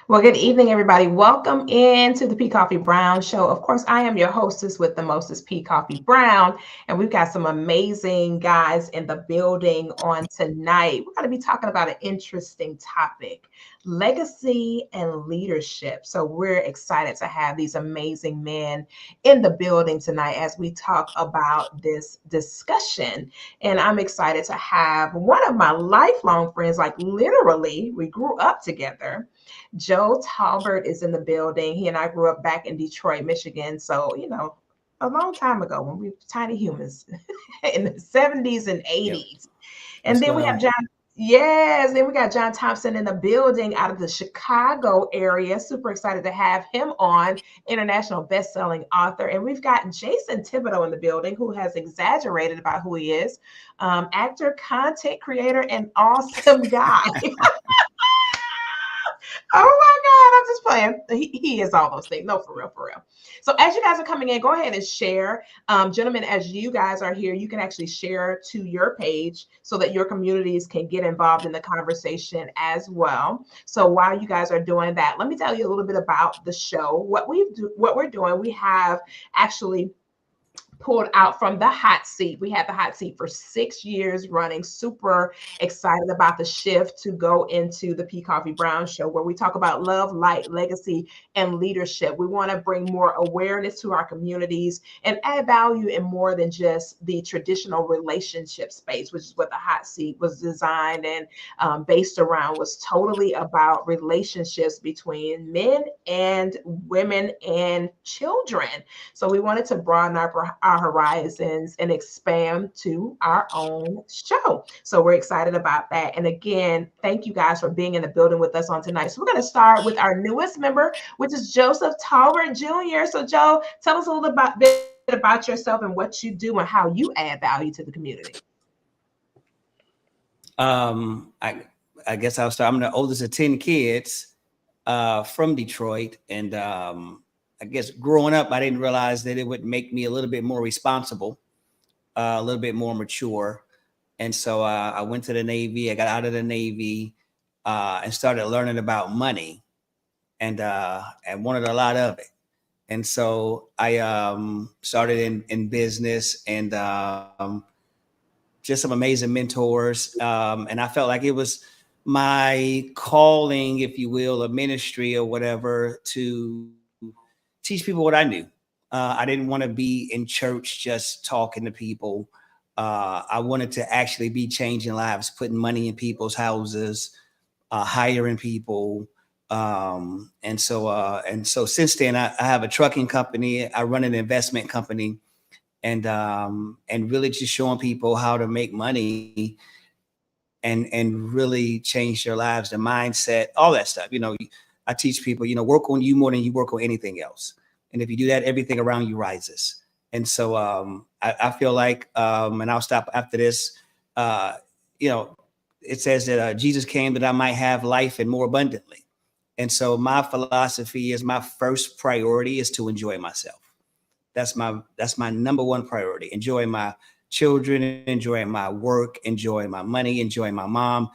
Well, good evening, everybody. Welcome into the P Coffee Brown Show. Of course, I am your hostess with the mostest, P Coffee Brown, and we've got some amazing guys in the building on tonight. We're going to be talking about an interesting topic: legacy and leadership. So we're excited to have these amazing men in the building tonight as we talk about this discussion. And I'm excited to have one of my lifelong friends, like literally, we grew up together. Joe Talbert is in the building. He and I grew up back in Detroit, Michigan. So, a long time ago when we were tiny humans in the 70s and Yep. 80s. What's And then going we have on? John. Yes, then we got John Thompson in the building out of the Chicago area. Super excited to have him on, international best-selling author. And we've got Jason Thibodeau in the building, who has exaggerated about who he is, actor, content creator, and awesome guy. Oh my God, I'm just playing. He is all those things. No, for real, for real. So as you guys are coming in, go ahead and share. Gentlemen, as you guys are here, you can actually share to your page so that your communities can get involved in the conversation as well. So while you guys are doing that, let me tell you a little bit about the show. What we're doing, we have actually pulled out from the hot seat. We had the hot seat for 6 years running. Super excited about the shift to go into the P Coffee Brown Show, where we talk about love, light, legacy, and leadership. We want to bring more awareness to our communities and add value in more than just the traditional relationship space, which is what the hot seat was designed and based around, was totally about relationships between men and women and children. So we wanted to broaden our horizons and expand to our own show. So we're excited about that. And again, thank you guys for being in the building with us on tonight. So we're going to start with our newest member, which is Joseph Talbert Jr. So Joe, tell us a little bit about yourself and what you do and how you add value to the community. I guess I'll start. I'm the oldest of 10 kids from Detroit. And I guess growing up, I didn't realize that it would make me a little bit more responsible, a little bit more mature. And so I went to the Navy. I got out of the Navy and started learning about money and wanted a lot of it. And so I started in business and just some amazing mentors. And I felt like it was my calling, if you will, a ministry or whatever, to teach people what I knew. I didn't want to be in church just talking to people. I wanted to actually be changing lives, putting money in people's houses, hiring people. And so since then, I have a trucking company. I run an investment company, and really just showing people how to make money and really change their lives, their mindset, all that stuff. I teach people, work on you more than you work on anything else. And if you do that, everything around you rises. And so I feel like, and I'll stop after this, you know, it says that Jesus came that I might have life and more abundantly. And so my philosophy is my first priority is to enjoy myself. That's my number one priority. Enjoy my children, enjoy my work, enjoy my money, enjoy my mom,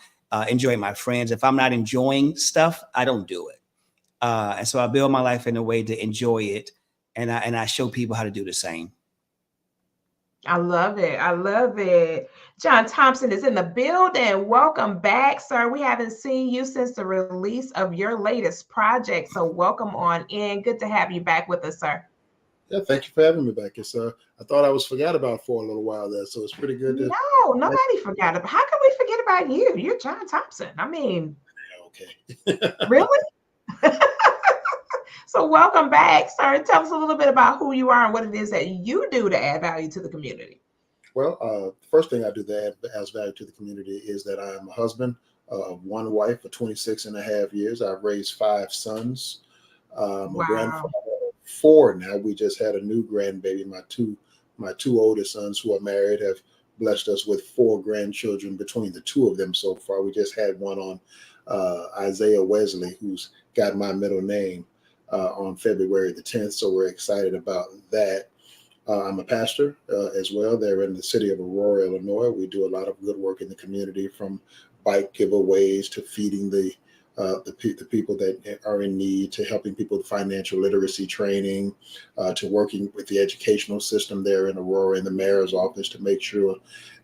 enjoy my friends. If I'm not enjoying stuff, I don't do it. And so I build my life in a way to enjoy it, and I show people how to do the same. I love it. I love it. John Thompson is in the building. Welcome back, sir. We haven't seen you since the release of your latest project. So welcome on in. Good to have you back with us, sir. Yeah, thank you for having me back. It's I thought I was forgot about for a little while there, so it's pretty good to. No, nobody forgot about. How can we forget about you? You're John Thompson. I mean, Okay. really? So welcome back, sir. Tell us a little bit about who you are and what it is that you do to add value to the community. Well, the first thing I do that adds value to the community is that I am a husband of one wife for 26 and a half years. I've raised five sons. A Wow. grandfather of four now. We just had a new grandbaby. My two oldest sons who are married have blessed us with four grandchildren between the two of them so far. We just had one on Isaiah Wesley, who's got my middle name on February the 10th. So we're excited about that. I'm a pastor as well. They're in the city of Aurora, Illinois. We do a lot of good work in the community, from bike giveaways to feeding the the people that are in need, to helping people with financial literacy training, to working with the educational system there in Aurora in the mayor's office to make sure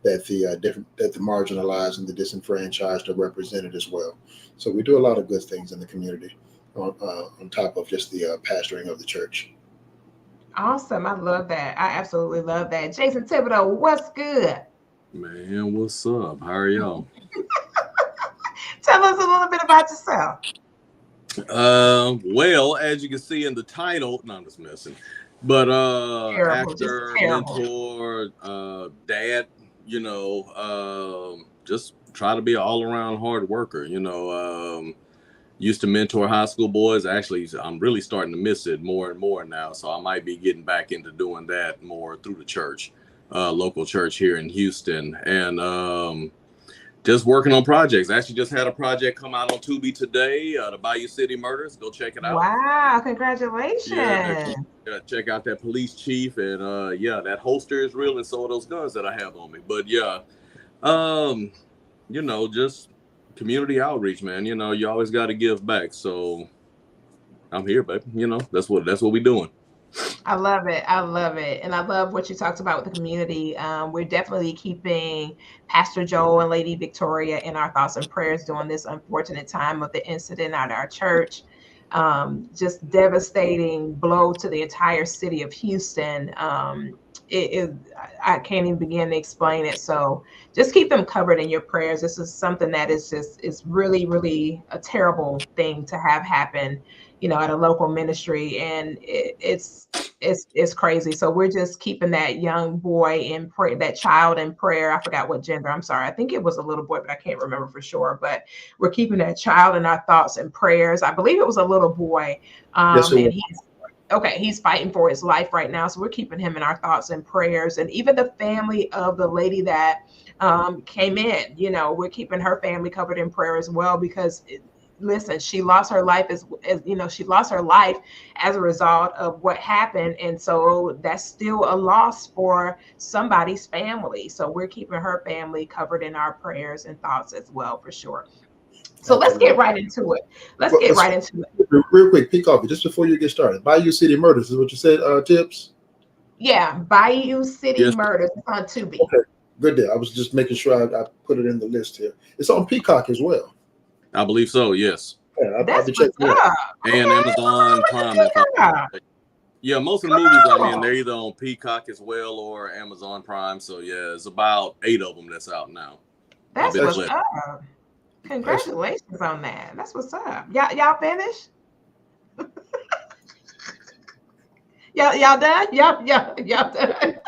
that the marginalized and the disenfranchised are represented as well. So we do a lot of good things in the community on top of just the pastoring of the church. Awesome. I love that. I absolutely love that. Jason Thibodeau, what's good? Man, what's up? How are y'all? Tell us a little bit about yourself. Well, as you can see in the title, no, I'm just messing. But Terrible, just actor, terrible. mentor, dad, just try to be an all-around hard worker. Used to mentor high school boys. Actually, I'm really starting to miss it more and more now. So I might be getting back into doing that more through the church, local church here in Houston, and just working on projects. Actually, just had a project come out on Tubi today, the Bayou City Murders. Go check it out. Wow, congratulations. Yeah, check out that police chief, and that holster is real, and so are those guns that I have on me. But yeah, just community outreach, man. You always got to give back. So I'm here, baby. That's what we doing. I love it. I love it. And I love what you talked about with the community. We're definitely keeping Pastor Joel and Lady Victoria in our thoughts and prayers during this unfortunate time of the incident at our church. Just devastating blow to the entire city of Houston. I can't even begin to explain it. So just keep them covered in your prayers. This is something that is really, really a terrible thing to have happen, at a local ministry. And it's crazy. So we're just keeping that young boy in prayer, that child in prayer. I forgot what gender. I'm sorry. I think it was a little boy, but I can't remember for sure. But we're keeping that child in our thoughts and prayers. I believe it was a little boy. Yes, And he's fighting for his life right now. So we're keeping him in our thoughts and prayers. And even the family of the lady that came in, we're keeping her family covered in prayer as well, because listen, she lost her life she lost her life as a result of what happened. And so that's still a loss for somebody's family. So we're keeping her family covered in our prayers and thoughts as well, for sure. So let's get right into it. Let's get right into it. Real quick, Koffe, just before you get started. Bayou City Murders is what you said, Tips? Yeah, Bayou City Murders on Tubi. Okay, good deal. I was just making sure I put it in the list here. It's on Peacock as well. I believe so, yes. Yeah, I'll be checking it out. And Amazon Prime. Yeah, most of the movies I'm in, they're either on Peacock as well or Amazon Prime. So yeah, it's about 8 of them that's out now. That's what's up. Congratulations on that. That's what's up. Y'all finished? y'all done? Y'all done?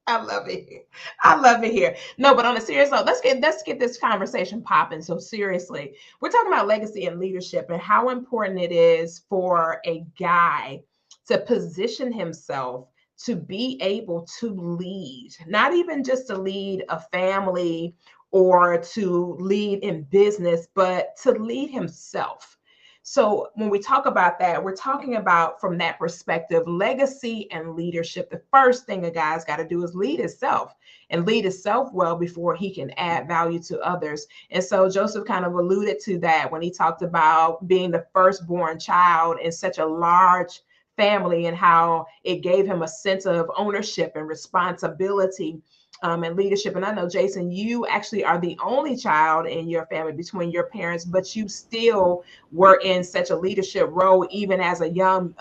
I love it. I love it here. No, but on a serious note, let's get this conversation popping. So seriously, we're talking about legacy and leadership and how important it is for a guy to position himself to be able to lead, not even just to lead a family or to lead in business, but to lead himself. So when we talk about that, we're talking about from that perspective, legacy and leadership. The first thing a guy's got to do is lead himself and lead himself well before he can add value to others. And so Joseph kind of alluded to that when he talked about being the firstborn child in such a large family and how it gave him a sense of ownership and responsibility and leadership. And I know, Jason, you actually are the only child in your family between your parents, but you still were in such a leadership role, even as a young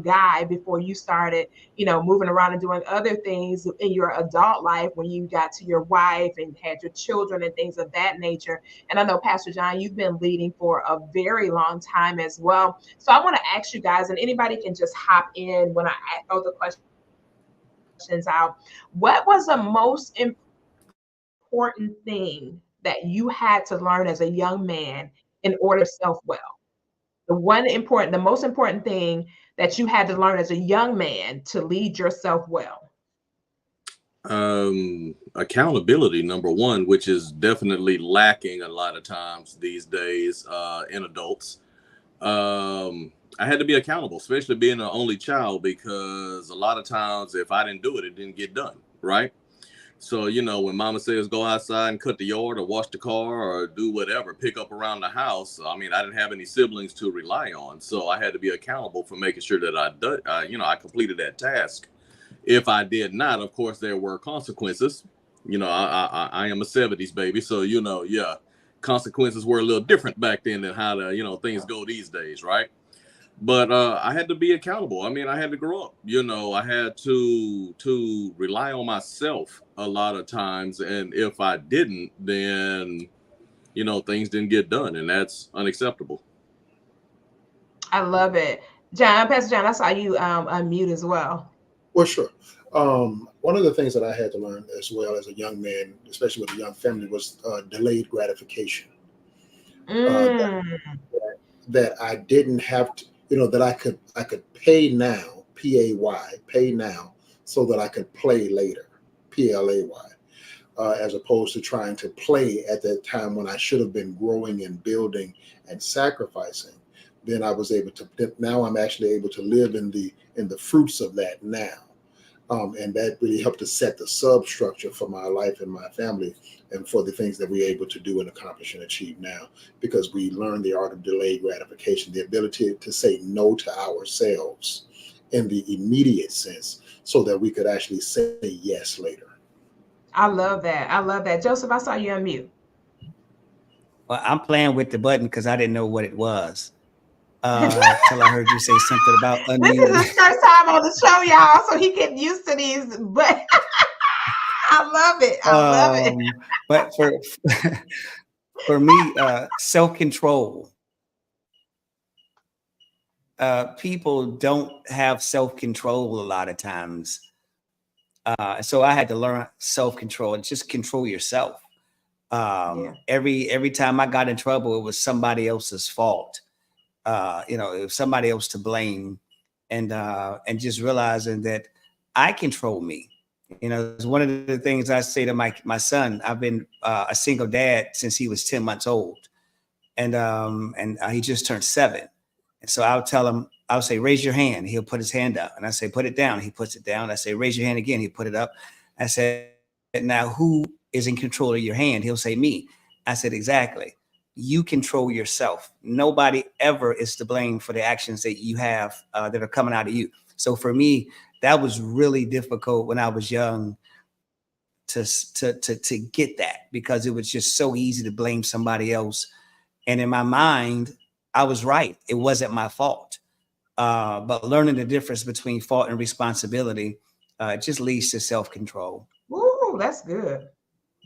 guy before you started, moving around and doing other things in your adult life when you got to your wife and had your children and things of that nature. And I know, Pastor John, you've been leading for a very long time as well. So I want to ask you guys, and anybody can just hop in when I throw the questions out. What was the most important thing that you had to learn as a young man in order to self well? The most important thing that you had to learn as a young man to lead yourself well? Accountability, number one, which is definitely lacking a lot of times these days in adults. I had to be accountable, especially being an only child, because a lot of times if I didn't do it, it didn't get done, right? So, you know, when mama says go outside and cut the yard or wash the car or do whatever, pick up around the house, I mean, I didn't have any siblings to rely on. So I had to be accountable for making sure that I completed that task. If I did not, of course, there were consequences. You know, I am a 70s baby. So, you know, yeah, consequences were a little different back then than how things go these days, right? But I had to be accountable. I mean, I had to grow up. You know, I had to rely on myself a lot of times, and if I didn't, then things didn't get done, and that's unacceptable. I love it. John, Pastor John, I saw you unmute as well. Well, sure. One of the things that I had to learn as well as a young man, especially with a young family, was delayed gratification. Mm. That I didn't have to, that I could pay now, pay now, so that I could play later, play, as opposed to trying to play at that time when I should have been growing and building and sacrificing. Then I was able to. Now I'm actually able to live in the fruits of that now. And that really helped to set the substructure for my life and my family and for the things that we're able to do and accomplish and achieve now, because we learned the art of delayed gratification, the ability to say no to ourselves in the immediate sense so that we could actually say yes later. I love that. I love that. Joseph, I saw you unmute. Well, I'm playing with the button because I didn't know what it was till I heard you say something about This is unmuting. his first time on the show, y'all, so he getting used to these. But I love it. I love it. But for me, self-control. People don't have self-control a lot of times. So I had to learn self-control and just control yourself. Every time I got in trouble, it was somebody else's fault. It was somebody else to blame, and just realizing that I control me. It's one of the things I say to my son. I've been a single dad since he was 10 months old, and he just turned 7. And so I'll say, raise your hand. He'll put his hand up, and I say, put it down. He puts it down. I say, raise your hand again. He put it up. I said, now who is in control of your hand? He'll say, me. I said, exactly. You control yourself. Nobody ever is to blame for the actions that you have that are coming out of you. So for me, that was really difficult when I was young to get that, because it was just so easy to blame somebody else. And in my mind, I was right. It wasn't my fault. But learning the difference between fault and responsibility just leads to self-control. Ooh, that's good.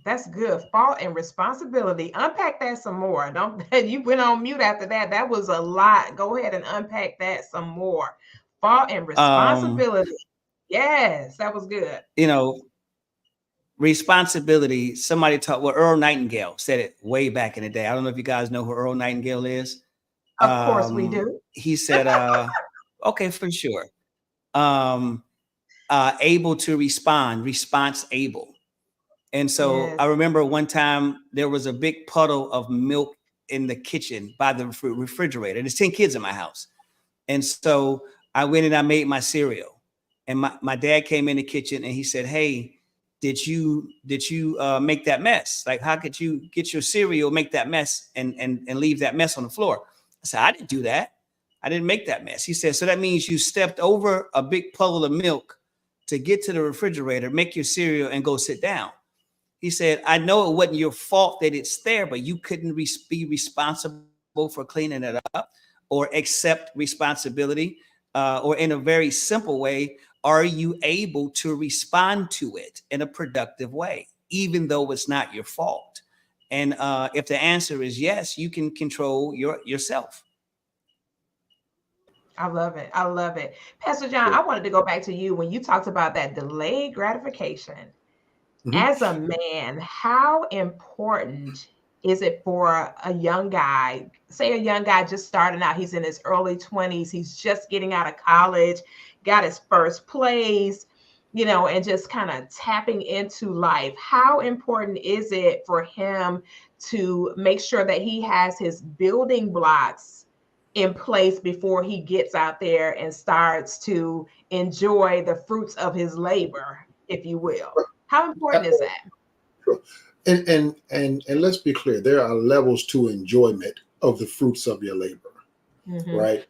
That's good. Fault and responsibility. Unpack that some more. Don't you went on mute after that. That was a lot. Go ahead and unpack that some more. Fault and responsibility. Yes, that was good. Responsibility. Somebody Earl Nightingale said it way back in the day. I don't know if you guys know who Earl Nightingale is. Of course we do. He said, okay, for sure. Able to respond, response able. And so Yes. I remember one time there was a big puddle of milk in the kitchen by the refrigerator. There's 10 kids in my house. And so I went and I made my cereal. And my dad came in the kitchen and he said, hey, did you make that mess? Like, how could you get your cereal, make that mess and leave that mess on the floor? I said, I didn't do that. I didn't make that mess. He said, so that means you stepped over a big puddle of milk to get to the refrigerator, make your cereal and go sit down. He said, I know it wasn't your fault that it's there, but you couldn't be responsible for cleaning it up or accept responsibility. Or in a very simple way, are you able to respond to it in a productive way, even though it's not your fault? And if the answer is yes, you can control yourself. I love it. I love it. Pastor John, I wanted to go back to you when you talked about that delayed gratification. Mm-hmm. As a man, how important is it for a young guy, say a young guy just starting out, he's in his early 20s, he's just getting out of college, got his first place, and just kind of tapping into life. How important is it for him to make sure that he has his building blocks in place before he gets out there and starts to enjoy the fruits of his labor, if you will? How important is that? Sure. And let's be clear, there are levels to enjoyment of the fruits of your labor, Mm-hmm. right?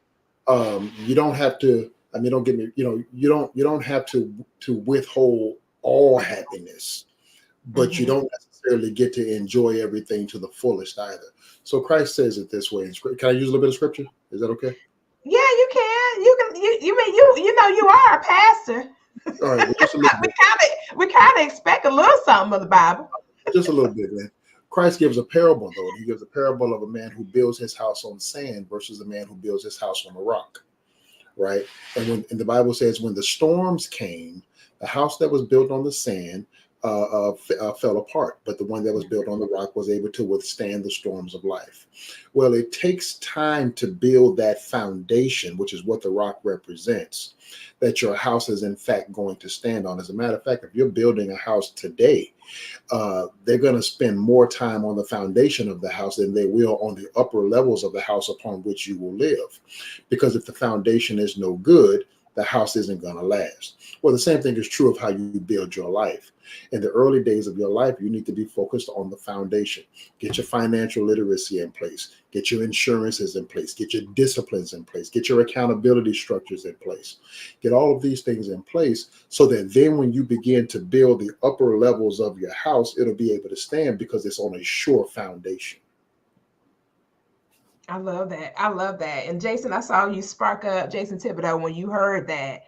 You don't have to, I mean, don't get me, you don't have to withhold all happiness, but you Mm-hmm. don't necessarily get to enjoy everything to the fullest either. So Christ says it this way. Can I use a little bit of scripture? Is that okay? Yeah, you can. You can. You mean you know you are a pastor. All right, well, just a little bit. we kind of expect a little something of the Bible. Just a little bit, man. Christ gives a parable, though. He gives a parable of a man who builds his house on sand versus a man who builds his house on a rock, right? And the Bible says when the storms came, the house that was built on the sand fell apart, but the one that was built on the rock was able to withstand the storms of life. Well, it takes time to build that foundation, which is what the rock represents, that your house is in fact going to stand on. As a matter of fact, if you're building a house today, they're going to spend more time on the foundation of the house than they will on the upper levels of the house upon which you will live. Because if the foundation is no good, the house isn't going to last. Well, the same thing is true of how you build your life. In the early days of your life, you need to be focused on the foundation. Get your financial literacy in place. Get your insurances in place. Get your disciplines in place. Get your accountability structures in place. Get all of these things in place so that then when you begin to build the upper levels of your house, it'll be able to stand because it's on a sure foundation. I love that. I love that. And Jason, I saw you spark up, Jason Thibodeau, when you heard that.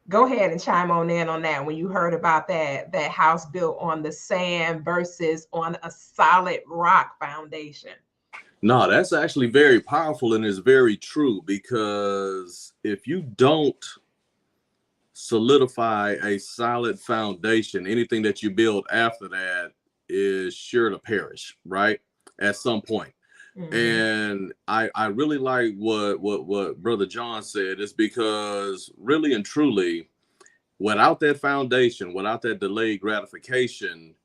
Go ahead and chime on in on that when you heard about that house built on the sand versus on a solid rock foundation. No, that's actually very powerful and is very true, because if you don't solidify a solid foundation, anything that you build after that is sure to perish, right? At some point. Mm-hmm. And I really like what Brother John said, is because really and truly, without that foundation, without that delayed gratification,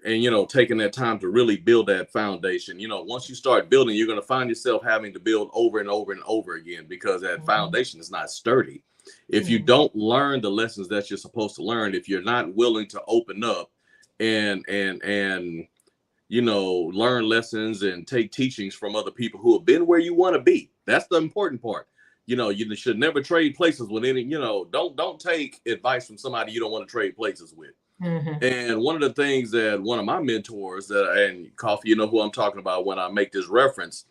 and taking that time to really build that foundation, once you start building, you're going to find yourself having to build over and over and over again, because that foundation is not sturdy. If you don't learn the lessons that you're supposed to learn, if you're not willing to open up and learn lessons and take teachings from other people who have been where you want to be, that's the important part. You should never trade places with any, don't take advice from somebody you don't want to trade places with. Mm-hmm. And one of the things that one of my mentors, and Koffe, you know who I'm talking about when I make this reference,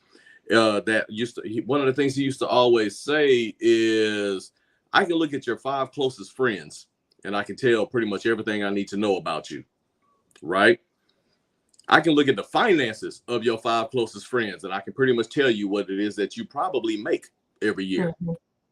one of the things he used to always say is, I can look at your 5 closest friends and I can tell pretty much everything I need to know about you, right? I can look at the finances of your 5 closest friends and I can pretty much tell you what it is that you probably make every year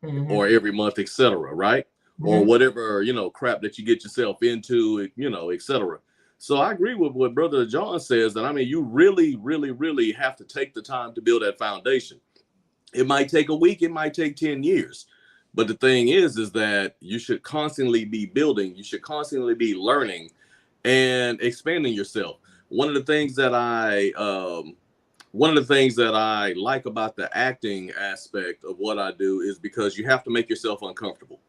or every month, etc., right? Or whatever, crap that you get yourself into, etc. So I agree with what Brother John says, that, I mean, you really, really, really have to take the time to build that foundation. It might take a week, it might take 10 years. But the thing is that you should constantly be building, you should constantly be learning and expanding yourself. One of the things that I like about the acting aspect of what I do is because you have to make yourself uncomfortable.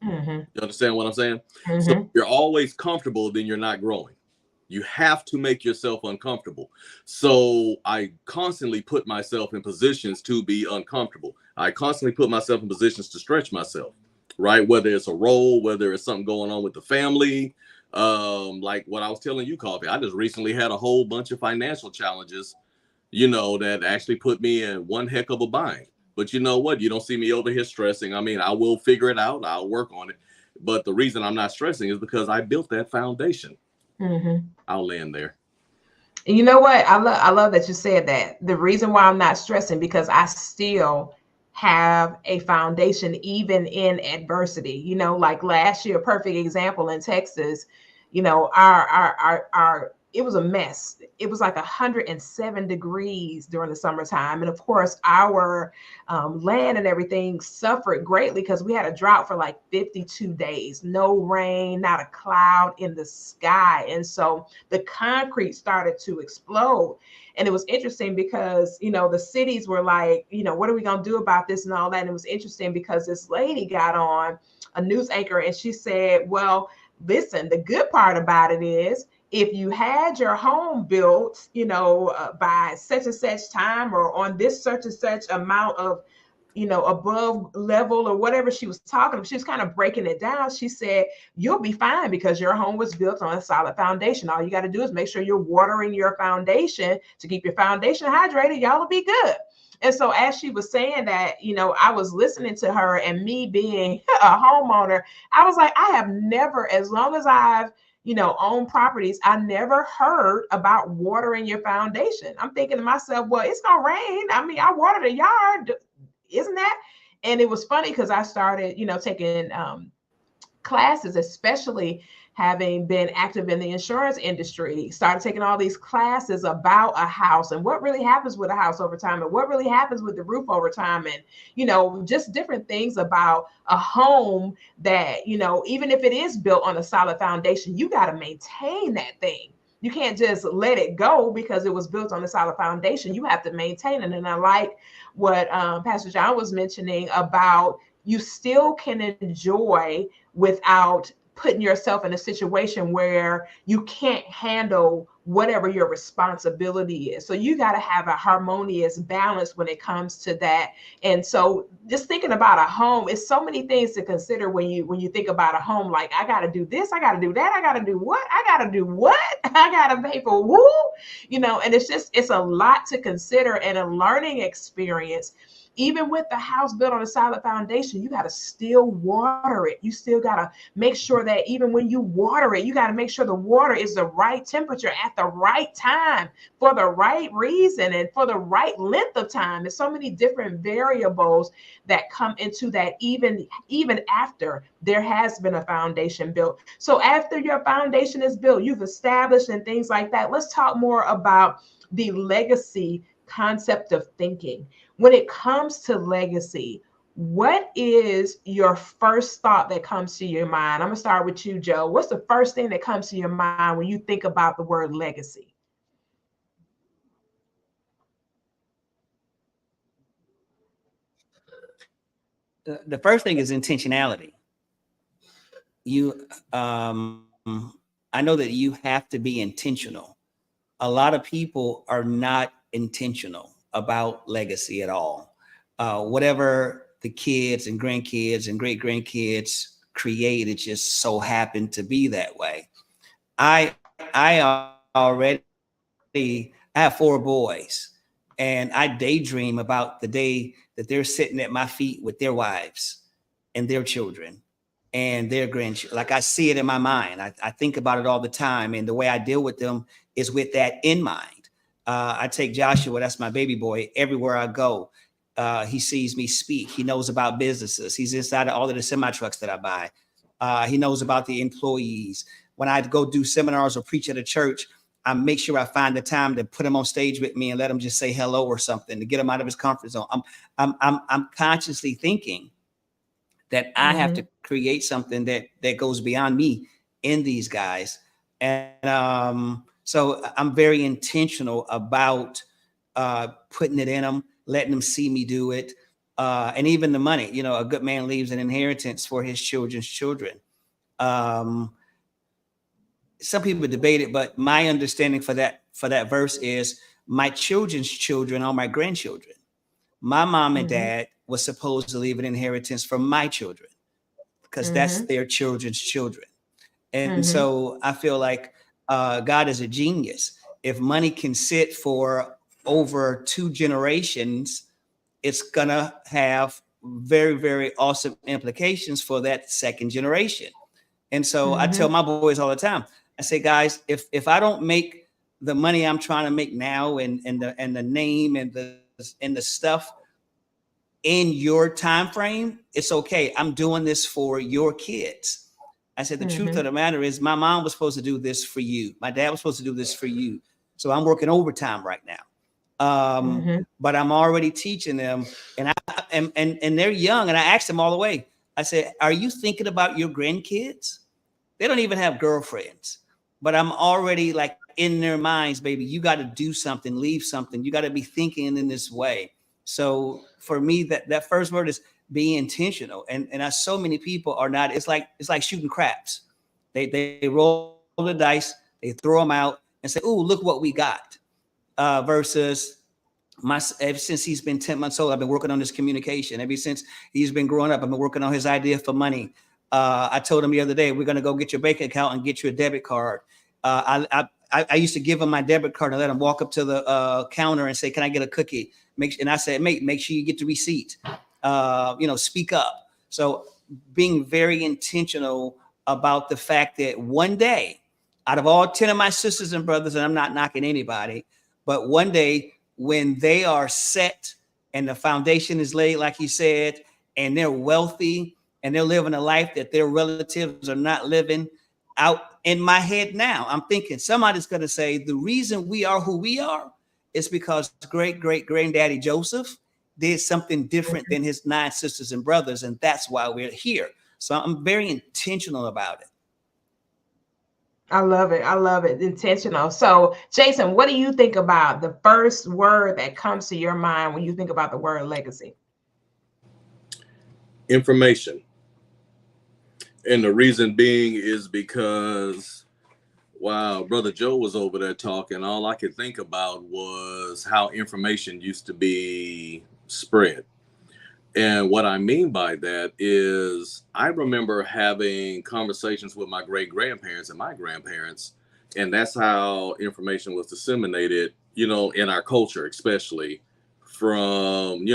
Mm-hmm. You understand what I'm saying? So Mm-hmm. if you're always comfortable, then you're not growing. You have to make yourself uncomfortable. So I constantly put myself in positions to be uncomfortable. I constantly put myself in positions to stretch myself, right? Whether it's a role, whether it's something going on with the family, like what I was telling you, Koffe. I just recently had a whole bunch of financial challenges, that actually put me in one heck of a bind. But you know what? You don't see me over here stressing. I mean, I will figure it out. I'll work on it. But the reason I'm not stressing is because I built that foundation. Mm-hmm. I'll land there. You know what? I love that you said that. The reason why I'm not stressing, because I still have a foundation even in adversity. Like last year, perfect example in Texas, our it was a mess. It was like 107 degrees during the summertime. And of course, our land and everything suffered greatly because we had a drought for like 52 days, no rain, not a cloud in the sky. And so the concrete started to explode. And it was interesting because, the cities were like, what are we going to do about this and all that? And it was interesting because this lady got on a news anchor and she said, well, listen, the good part about it is if you had your home built, by such and such time or on this such and such amount of, above level or whatever she was talking about, she was kind of breaking it down. She said, you'll be fine because your home was built on a solid foundation. All you got to do is make sure you're watering your foundation to keep your foundation hydrated. Y'all will be good. And so as she was saying that, I was listening to her, and me being a homeowner, I was like, I have never, as long as I've, owned properties, I never heard about watering your foundation. I'm thinking to myself, well, it's going to rain. I mean, I water the yard, isn't that? And it was funny because I started, taking classes, especially having been active in the insurance industry, started taking all these classes about a house and what really happens with a house over time and what really happens with the roof over time, and just different things about a home that, even if it is built on a solid foundation, you got to maintain that thing. You can't just let it go because it was built on a solid foundation. You have to maintain it. And I like what Pastor John was mentioning about you still can enjoy without putting yourself in a situation where you can't handle whatever your responsibility is. So you got to have a harmonious balance when it comes to that. And so just thinking about a home, it's so many things to consider when you think about a home. Like, I got to do this, I got to do that, I got to do what, I got to do what, I got to pay for who, and it's a lot to consider and a learning experience. Even with the house built on a solid foundation, you got to still water it. You still got to make sure that even when you water it, you got to make sure the water is the right temperature at the right time for the right reason and for the right length of time. There's so many different variables that come into that, even after there has been a foundation built. So after your foundation is built, you've established and things like that. Let's talk more about the legacy concept of thinking. When it comes to legacy, what is your first thought that comes to your mind? I'm going to start with you, Joe. What's the first thing that comes to your mind when you think about the word legacy? The first thing is intentionality. You, I know that you have to be intentional. A lot of people are not intentional about legacy at all. Whatever the kids and grandkids and great grandkids create, it just so happened to be that way. I already I have 4 boys, and I daydream about the day that they're sitting at my feet with their wives and their children and their grandchildren. Like, I see it in my mind. I think about it all the time, and the way I deal with them is with that in mind. I take Joshua, that's my baby boy, everywhere I go. He sees me speak. He knows about businesses. He's inside of all of the semi trucks that I buy. He knows about the employees. When I go do seminars or preach at a church, I make sure I find the time to put him on stage with me and let him just say hello or something to get him out of his comfort zone. I'm consciously thinking that I have to create something that goes beyond me in these guys. And so I'm very intentional about putting it in them, letting them see me do it. And even the money, a good man leaves an inheritance for his children's children. Some people debate it, but my understanding for that verse is my children's children are my grandchildren. My mom and dad was supposed to leave an inheritance for my children because that's their children's children. And so I feel like God is a genius. If money can sit for over 2 generations, it's gonna have very, very awesome implications for that second generation. And so I tell my boys all the time, I say, guys, if I don't make the money I'm trying to make now and the name and the stuff in your time frame, it's okay. I'm doing this for your kids. I said, the truth of the matter is my mom was supposed to do this for you. My dad was supposed to do this for you. So I'm working overtime right now. But I'm already teaching them, and they're young. And I asked them all the way. I said, are you thinking about your grandkids? They don't even have girlfriends, but I'm already like in their minds, baby, you got to do something, leave something. You got to be thinking in this way. So for me, that first word is be intentional. And so many people are not. It's like shooting craps. They roll the dice, they throw them out and say, "Ooh, look what we got." Versus ever since he's been 10 months old, I've been working on this communication. Ever since he's been growing up, I've been working on his idea for money. I told him the other day, we're going to go get your bank account and get you a debit card. I used to give him my debit card and let him walk up to the counter and say, "Can I get a cookie?" And I said, "Mate, make sure you get the receipt. Speak up." So being very intentional about the fact that one day, out of all 10 of my sisters and brothers, and I'm not knocking anybody, but one day when they are set and the foundation is laid, like you said, and they're wealthy and they're living a life that their relatives are not living out, in my head now, I'm thinking somebody's going to say the reason we are who we are is because great-great-granddaddy Joseph did something different than his 9 sisters and brothers, and that's why we're here. So I'm very intentional about it. I love it. I love it. Intentional. So, Jason, what do you think about the first word that comes to your mind when you think about the word legacy? Information. And the reason being is because, wow, Brother Joe was over there talking. All I could think about was how information used to be spread. And what I mean by that is I remember having conversations with my great-grandparents and my grandparents, and that's how information was disseminated, in our culture, especially from,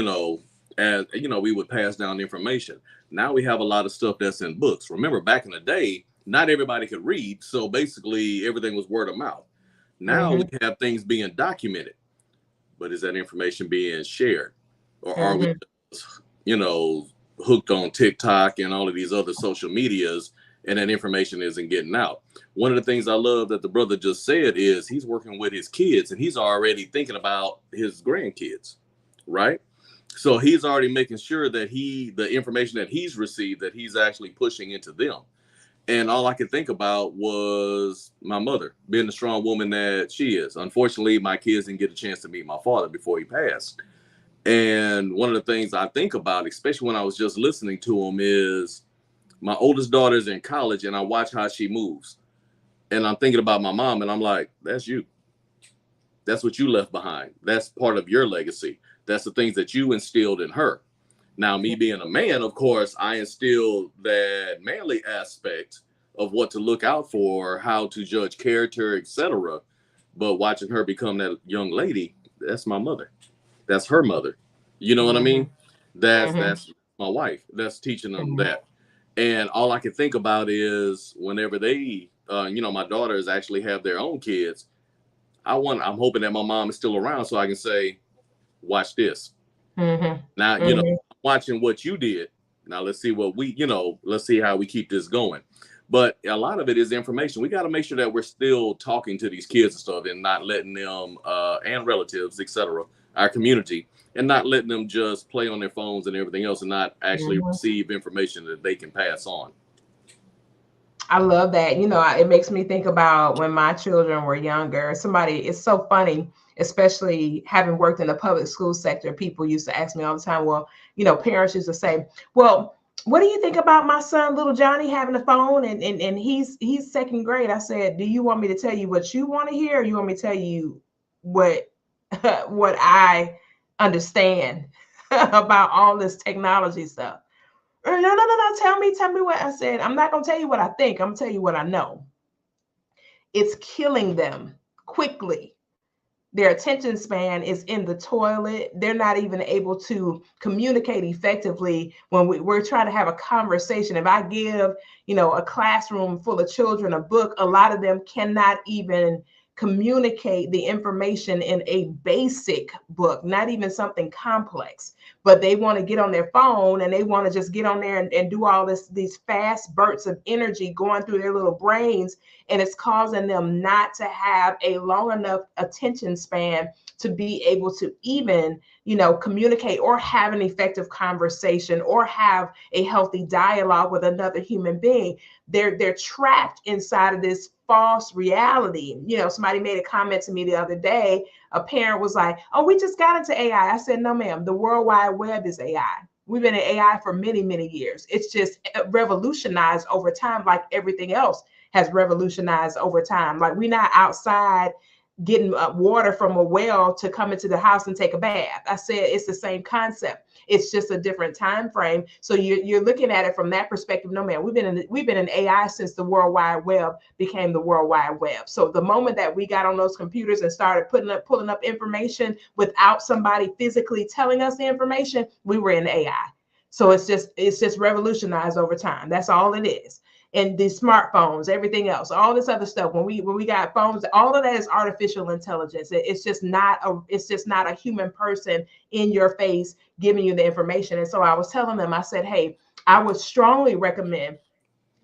as we would pass down information. Now we have a lot of stuff that's in books. Remember, back in the day, not everybody could read, so basically everything was word of mouth. Now we have things being documented, but is that information being shared, or are we hooked on TikTok and all of these other social medias, and that information isn't getting out? One of the things I love that the brother just said is he's working with his kids and he's already thinking about his grandkids, right? So he's already making sure that the information that he's received, that he's actually pushing into them. And all I could think about was my mother being the strong woman that she is. Unfortunately, my kids didn't get a chance to meet my father before he passed. And one of the things I think about, especially when I was just listening to him, is my oldest daughter's in college and I watch how she moves. And I'm thinking about my mom and I'm like, that's you. That's what you left behind. That's part of your legacy. That's the things that you instilled in her. Now, me being a man, of course, I instilled that manly aspect of what to look out for, how to judge character, etc. But watching her become that young lady, that's my mother. That's her mother. You know what I mean? That's my wife. That's teaching them that. And all I can think about is whenever they, my daughters actually have their own kids, I'm hoping that my mom is still around so I can say, watch this. Now, watching what you did. Now let's see what let's see how we keep this going. But a lot of it is information. We got to make sure that we're still talking to these kids and stuff and not letting them and relatives, etc., our community, and not letting them just play on their phones and everything else and not actually receive information that they can pass on. I love that. It makes me think about when my children were younger. It's so funny, especially having worked in the public school sector. People used to ask me all the time, well, parents used to say, well, what do you think about my son, little Johnny, having a phone and he's second grade? I said, do you want me to tell you what you want to hear, or you want me to tell you what what I understand about all this technology stuff? No. Tell me what I said. I'm not going to tell you what I think. I'm going to tell you what I know. It's killing them quickly. Their attention span is in the toilet. They're not even able to communicate effectively when we're trying to have a conversation. If I give, a classroom full of children a book, a lot of them cannot even communicate the information in a basic book, not even something complex, but they want to get on their phone and they want to just get on there and do all these fast bursts of energy going through their little brains. And it's causing them not to have a long enough attention span to be able to even, communicate or have an effective conversation or have a healthy dialogue with another human being. They're trapped inside of this false reality. Somebody made a comment to me the other day. A parent was like, oh, we just got into AI. I said, no, ma'am, the World Wide Web is AI. We've been in AI for many, many years. It's just revolutionized over time, like everything else has revolutionized over time. Like we're not outside getting water from a well to come into the house and take a bath. I said it's the same concept. It's just a different time frame. So you're looking at it from that perspective. No, man, we've been in AI since the World Wide Web became the World Wide Web. So the moment that we got on those computers and started pulling up information without somebody physically telling us the information, we were in AI. So it's just revolutionized over time. That's all it is. And the smartphones, everything else, all this other stuff. When we got phones, all of that is artificial intelligence. It's just not a human person in your face giving you the information. And so I was telling them, I said, hey, I would strongly recommend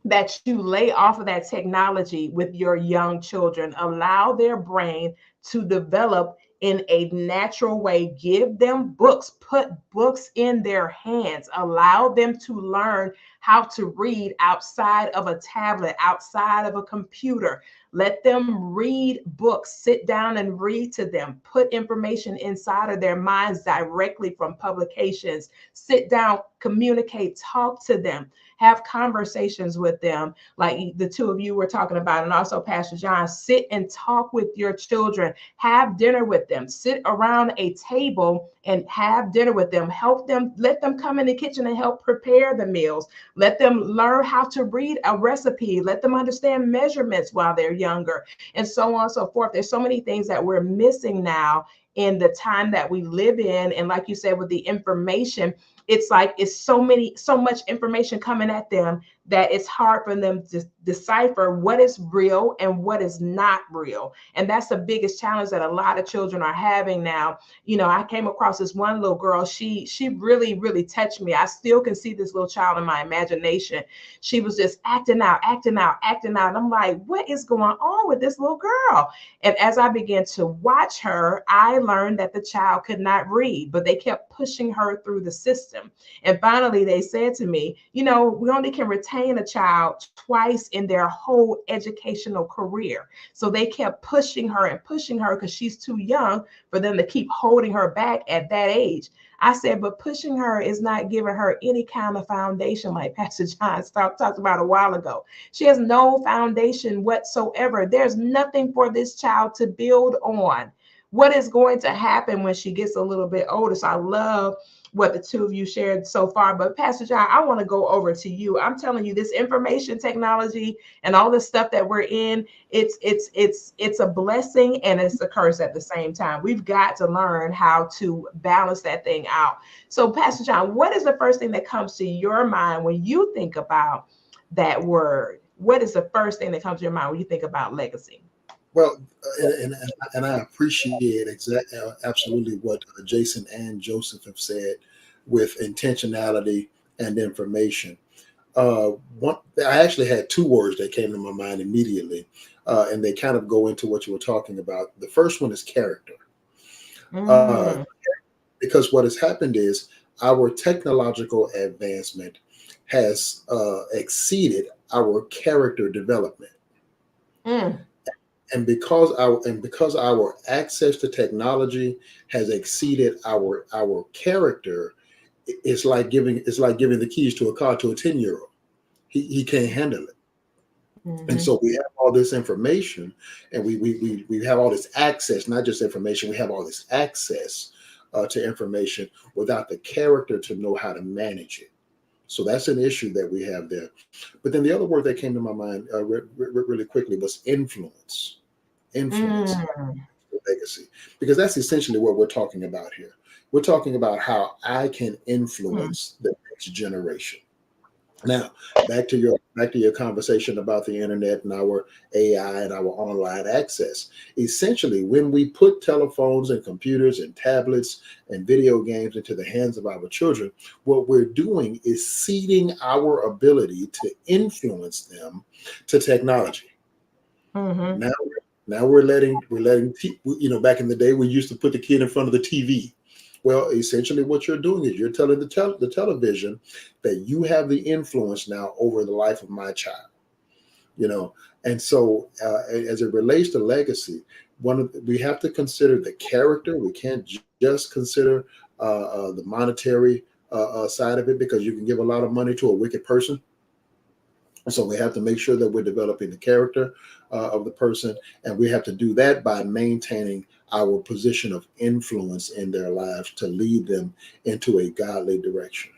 that you lay off of that technology with your young children. Allow their brain to develop in a natural way. Give them books, put books in their hands, allow them to learn how to read outside of a tablet, outside of a computer. Let them read books, sit down and read to them, put information inside of their minds directly from publications, sit down, communicate, talk to them, have conversations with them, like the two of you were talking about, and also Pastor John. Sit and talk with your children, have dinner with them, sit around a table and have dinner with them, help them, let them come in the kitchen and help prepare the meals, let them learn how to read a recipe, let them understand measurements while they're younger, and so on and so forth. There's so many things that we're missing now in the time that we live in. And like you said, with the information, it's like it's so much information coming at them that it's hard for them to decipher what is real and what is not real. And that's the biggest challenge that a lot of children are having now. You know, I came across this one little girl. She really, really touched me. I still can see this little child in my imagination. She was just acting out. I'm like, what is going on with this little girl? And as I began to watch her, I learned that the child could not read, but they kept pushing her through the system. And finally, they said to me, you know, we only can retain a child twice in their whole educational career. So they kept pushing her because she's too young for them to keep holding her back at that age. I said, but pushing her is not giving her any kind of foundation, like Pastor John talked about a while ago. She has no foundation whatsoever. There's nothing for this child to build on. What is going to happen when she gets a little bit older? So I love what the two of you shared so far. But Pastor John, I want to go over to you. I'm telling you, this information technology and all the stuff that we're in, it's a blessing and it's a curse at the same time. We've got to learn how to balance that thing out. So Pastor John, what is the first thing that comes to your mind when you think about that word? What is the first thing that comes to your mind when you think about legacy? Well, and I appreciate absolutely what Jason and Joseph have said with intentionality and information. I actually had two words that came to my mind immediately, and they kind of go into what you were talking about. The first one is character, because what has happened is our technological advancement has exceeded our character development. And because our access to technology has exceeded our character, it's like giving the keys to a car to a 10-year-old. He can't handle it. And so we have all this information, and we have all this access, not just information. We have all this access to information without the character to know how to manage it. So that's an issue that we have there. But then the other word that came to my mind really quickly was influence. Legacy, because that's essentially what we're talking about here. We're talking about how I can influence the next generation. Now, back to your conversation about the internet and our AI and our online access. Essentially, when we put telephones and computers and tablets and video games into the hands of our children, what we're doing is ceding our ability to influence them to technology. Now we're letting back in the day we used to put the kid in front of the TV. Well, essentially what you're doing is you're telling the television that you have the influence now over the life of my child. And so as it relates to legacy, we have to consider the character. We can't just consider the monetary side of it, because you can give a lot of money to a wicked person So we have to make sure that we're developing the character of the person, and we have to do that by maintaining our position of influence in their lives to lead them into a godly direction.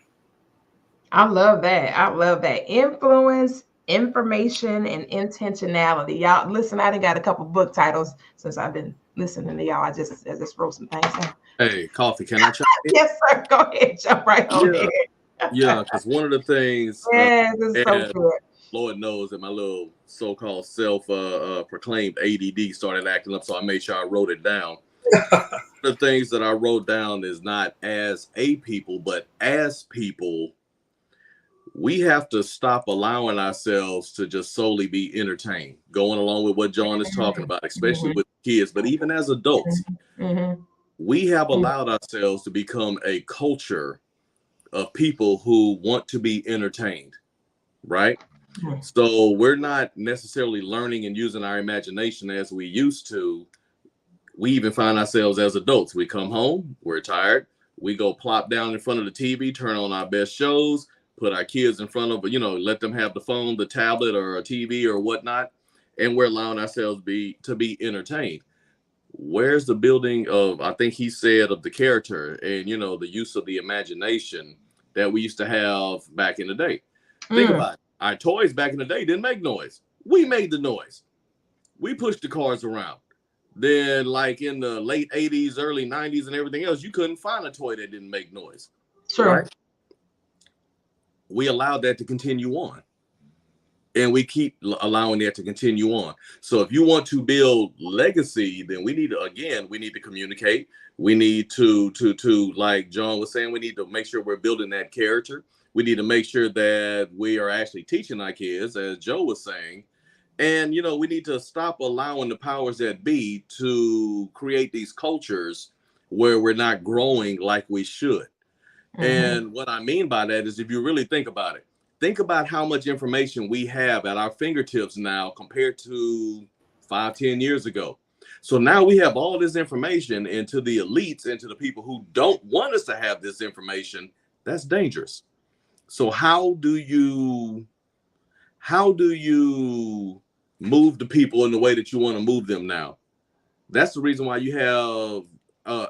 I love that. I love that. Influence, information, and intentionality. Y'all, listen, I done got a couple book titles since I've been listening to y'all. I just wrote some things down. Hey, Koffe, can I chime in? Yes, sir. Go ahead. Jump right on Yeah, in. yeah, because one of the things, Yes, it's so and good. Lord knows that my little so-called self-proclaimed ADD started acting up, so I made sure I wrote it down. The things that I wrote down is not as a people, but as people, we have to stop allowing ourselves to just solely be entertained, going along with what John is talking about, especially with kids, but even as adults, we have allowed ourselves to become a culture of people who want to be entertained, right? So we're not necessarily learning and using our imagination as we used to. We even find ourselves as adults. We come home, we're tired, we go plop down in front of the TV, turn on our best shows, put our kids in front of, let them have the phone, the tablet, or a TV or whatnot, and we're allowing ourselves to be entertained. Where's the building of, I think he said, of the character and, the use of the imagination that we used to have back in the day? Think about it. Our toys back in the day didn't make noise. We made the noise. We pushed the cars around. Then, like in the late 80s, early 90s, and everything else, you couldn't find a toy that didn't make noise. True. Right? We allowed that to continue on. And we keep allowing that to continue on. So if you want to build legacy, then we need to communicate. We need to like John was saying, we need to make sure we're building that character. We need to make sure that we are actually teaching our kids, as Joe was saying. And, we need to stop allowing the powers that be to create these cultures where we're not growing like we should. And what I mean by that is, if you really think about it, think about how much information we have at our fingertips now compared to 5-10 years ago. So now we have all this information, and to the elites and to the people who don't want us to have this information, that's dangerous. So how do you move the people in the way that you want to move them now? That's the reason why you have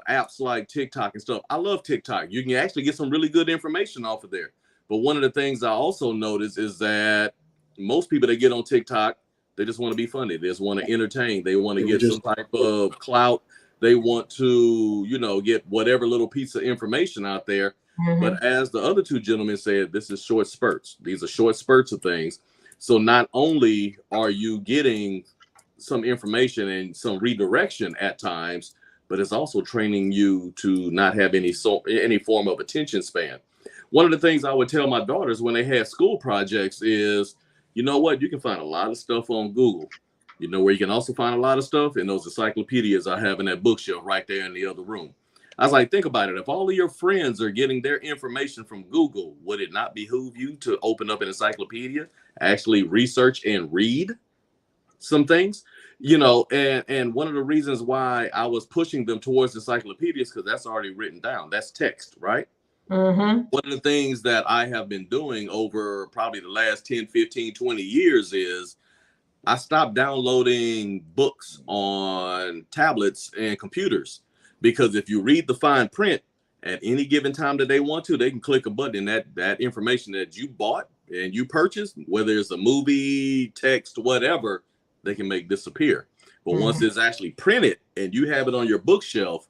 apps like TikTok and stuff. I love TikTok. You can actually get some really good information off of there. But one of the things I also notice is that most people that get on TikTok, they just want to be funny. They just want to entertain. They want to get some type of clout. They want to, get whatever little piece of information out there. But as the other two gentlemen said, this is short spurts. These are short spurts of things. So not only are you getting some information and some redirection at times, but it's also training you to not have any form of attention span. One of the things I would tell my daughters when they had school projects is, you know what, you can find a lot of stuff on Google. You know where you can also find a lot of stuff? In those encyclopedias I have in that bookshelf right there in the other room. I was like, think about it. If all of your friends are getting their information from Google, would it not behoove you to open up an encyclopedia, actually research and read some things? And one of the reasons why I was pushing them towards encyclopedias, because that's already written down. That's text, right? One of the things that I have been doing over probably the last 10, 15, 20 years is I stopped downloading books on tablets and computers, because if you read the fine print at any given time that they want to, they can click a button and that information that you bought and you purchased, whether it's a movie, text, whatever, they can make disappear. But once it's actually printed and you have it on your bookshelf,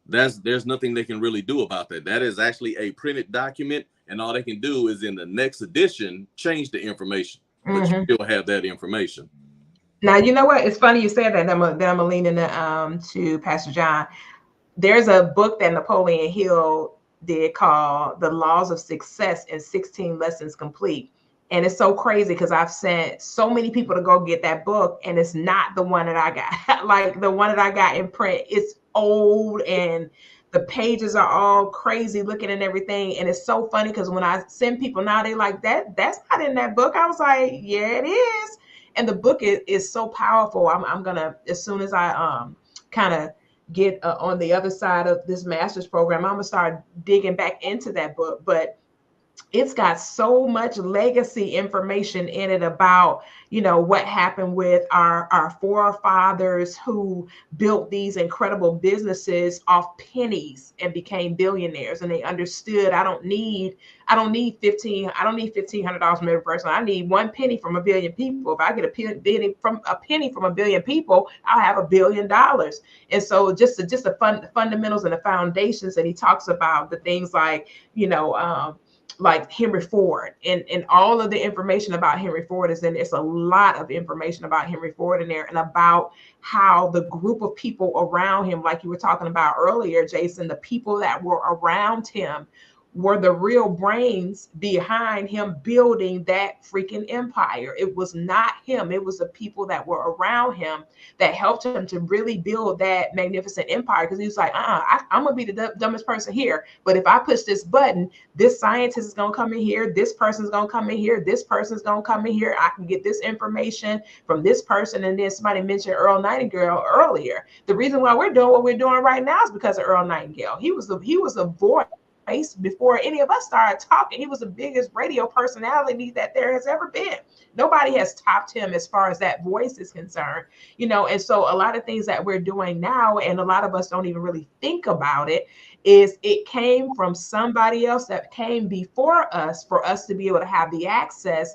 there's nothing they can really do about that. That is actually a printed document, and all they can do is in the next edition change the information, but you still have that information. Now, you know what? It's funny you said that. I'm gonna lean into to Pastor John. There's a book that Napoleon Hill did called The Laws of Success in 16 Lessons Complete. And it's so crazy because I've sent so many people to go get that book, and it's not the one that I got. Like the one that I got in print, it's old and the pages are all crazy looking and everything. And it's so funny because when I send people now, they like that's not in that book. I was like, yeah, it is. And the book is so powerful. I'm gonna, as soon as I kind of get on the other side of this master's program, I'm gonna start digging back into that book. But it's got so much legacy information in it about, what happened with our forefathers who built these incredible businesses off pennies and became billionaires. And they understood, I don't need $1,500 from every person. I need 1 penny from a billion people. If I get a penny from a billion people, I'll have $1 billion. And so just the fundamentals and the foundations that he talks about, the things like Henry Ford, and all of the information about Henry Ford is in. It's a lot of information about Henry Ford in there, and about how the group of people around him, like you were talking about earlier, Jason, the people that were around him were the real brains behind him building that freaking empire. It was not him. It was the people that were around him that helped him to really build that magnificent empire. Because he was like, I'm going to be the dumbest person here. But if I push this button, this scientist is going to come in here. This person's going to come in here. This person's going to come in here. I can get this information from this person. And then somebody mentioned Earl Nightingale earlier. The reason why we're doing what we're doing right now is because of Earl Nightingale. He was a voice before any of us started talking. He was the biggest radio personality that there has ever been. Nobody has topped him as far as that voice is concerned, and so a lot of things that we're doing now, and a lot of us don't even really think about it, is it came from somebody else that came before us for us to be able to have the access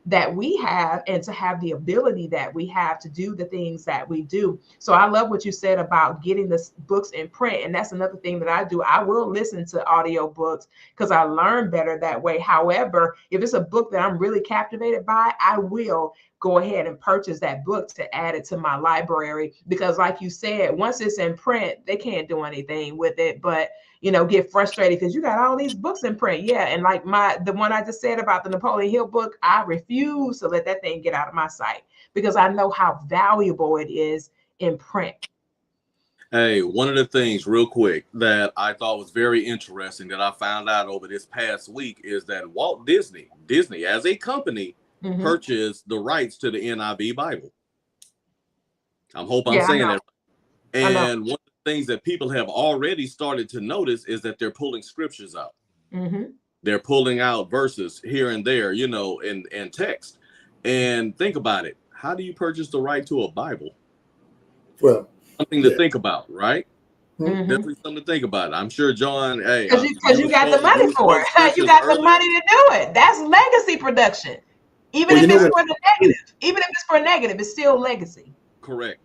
that we have, and to have the ability that we have to do the things that we do. So I love what you said about getting the books in print. And that's another thing that I do. I will listen to audio books because I learn better that way. However, if it's a book that I'm really captivated by, I will go ahead and purchase that book to add it to my library, because like you said, once it's in print, they can't do anything with it but get frustrated because you got all these books in print. Yeah. And like the one I just said about the Napoleon Hill book, I refuse to let that thing get out of my sight, because I know how valuable it is in print. Hey, one of the things real quick that I thought was very interesting that I found out over this past week is that Walt Disney as a company purchased the rights to the NIV Bible. I'm saying that. And one of the things that people have already started to notice is that they're pulling scriptures out. They're pulling out verses here and there, in text. And think about it. How do you purchase the right to a Bible? Well, something to think about, right? Definitely something to think about. I'm sure, John, hey, because you got the money for it. You got the money to do it. That's legacy production. Even if it's for the negative, even if it's for negative, it's still legacy. Correct.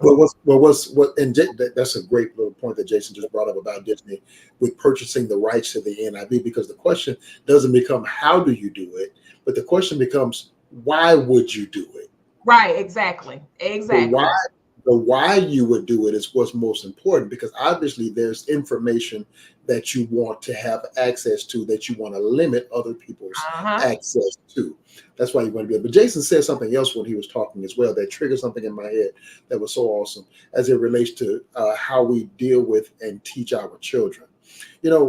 And that's a great little point that Jason just brought up about Disney with purchasing the rights to the NIV, because the question doesn't become how do you do it, but the question becomes why would you do it? Right, exactly. The why you would do it is what's most important, because obviously there's information that you want to have access to that you want to limit other people's access to. That's why you want to be able. But Jason said something else when he was talking as well that triggered something in my head that was so awesome as it relates to how we deal with and teach our children. Many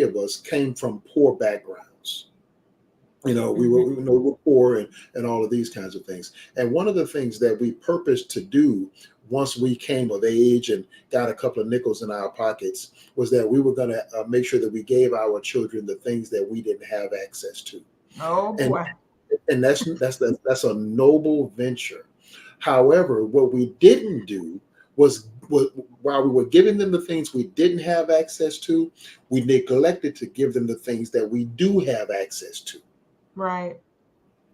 of us came from poor backgrounds. We were poor and all of these kinds of things. And one of the things that we purposed to do once we came of age and got a couple of nickels in our pockets was that we were going to make sure that we gave our children the things that we didn't have access to. Oh boy! And that's a noble venture. However, what we didn't do was while we were giving them the things we didn't have access to, we neglected to give them the things that we do have access to. Right.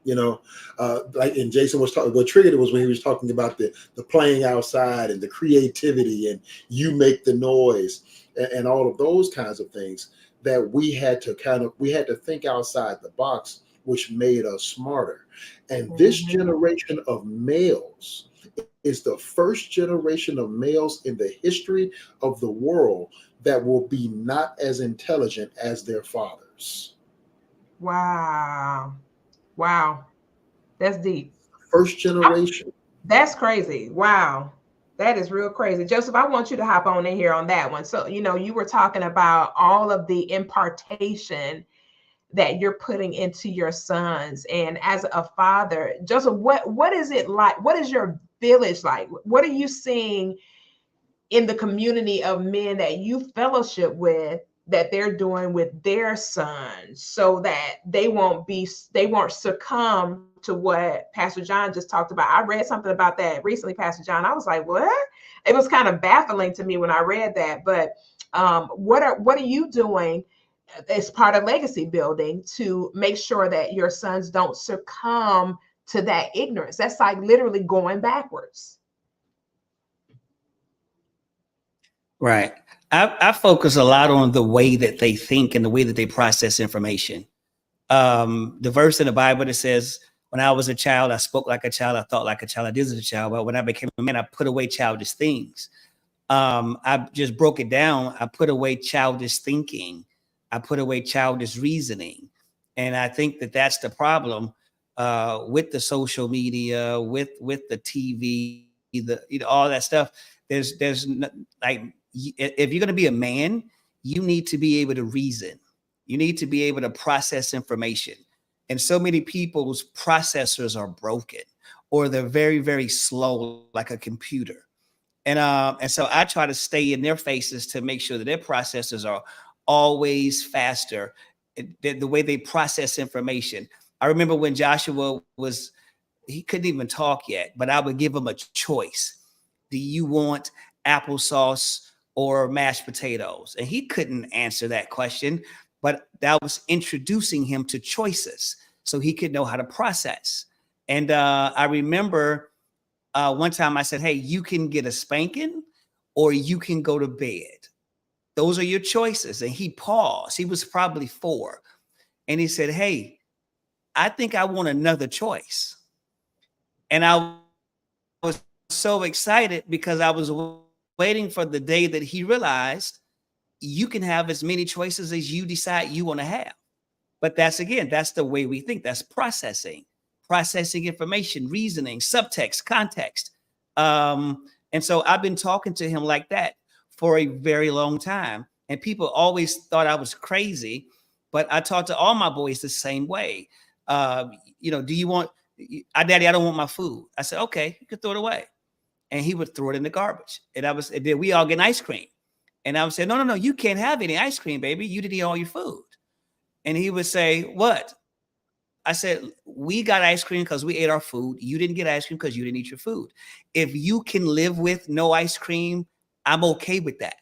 Like, and Jason was talking, what triggered it was when he was talking about the playing outside and the creativity and you make the noise and all of those kinds of things that we had to think outside the box, which made us smarter. And this generation of males is the first generation of males in the history of the world that will be not as intelligent as their fathers. Wow. That's deep. First generation. That's crazy. Wow. That is real crazy. Joseph, I want you to hop on in here on that one. So, you were talking about all of the impartation that you're putting into your sons. And as a father, Joseph, what is it like? What is your village like? What are you seeing in the community of men that you fellowship with that they're doing with their sons so that they won't succumb to what Pastor John just talked about. I read something about that recently, Pastor John. I was like, what? It was kind of baffling to me when I read that. But what are you doing as part of legacy building to make sure that your sons don't succumb to that ignorance? That's like literally going backwards. Right. I focus a lot on the way that they think and the way that they process information. The verse in the Bible that says, when I was a child, I spoke like a child, I thought like a child, I did as a child, but when I became a man, I put away childish things. I just broke it down. I put away childish thinking. I put away childish reasoning. And I think that that's the problem with the social media, with the TV, all that stuff. There's like, if you're going to be a man, you need to be able to reason. You need to be able to process information. And so many people's processors are broken, or they're very, very slow, like a computer. And so I try to stay in their faces to make sure that their processors are always faster, the way they process information. I remember when Joshua he couldn't even talk yet, but I would give him a choice. Do you want applesauce or mashed potatoes? And he couldn't answer that question, but that was introducing him to choices so he could know how to process. And I remember one time I said, hey, you can get a spanking or you can go to bed. Those are your choices. And he paused. He was probably 4. And he said, hey, I think I want another choice. And I was so excited because I was waiting for the day that he realized you can have as many choices as you decide you want to have. But that's the way we think. That's processing information, reasoning, subtext, context. And so I've been talking to him like that for a very long time. And people always thought I was crazy, but I talk to all my boys the same way. Do you want, Daddy, I don't want my food. I said, okay, you can throw it away. And he would throw it in the garbage. And then we all get ice cream. And I would say, no, you can't have any ice cream, baby. You didn't eat all your food. And he would say, what? I said, we got ice cream because we ate our food. You didn't get ice cream because you didn't eat your food. If you can live with no ice cream, I'm okay with that.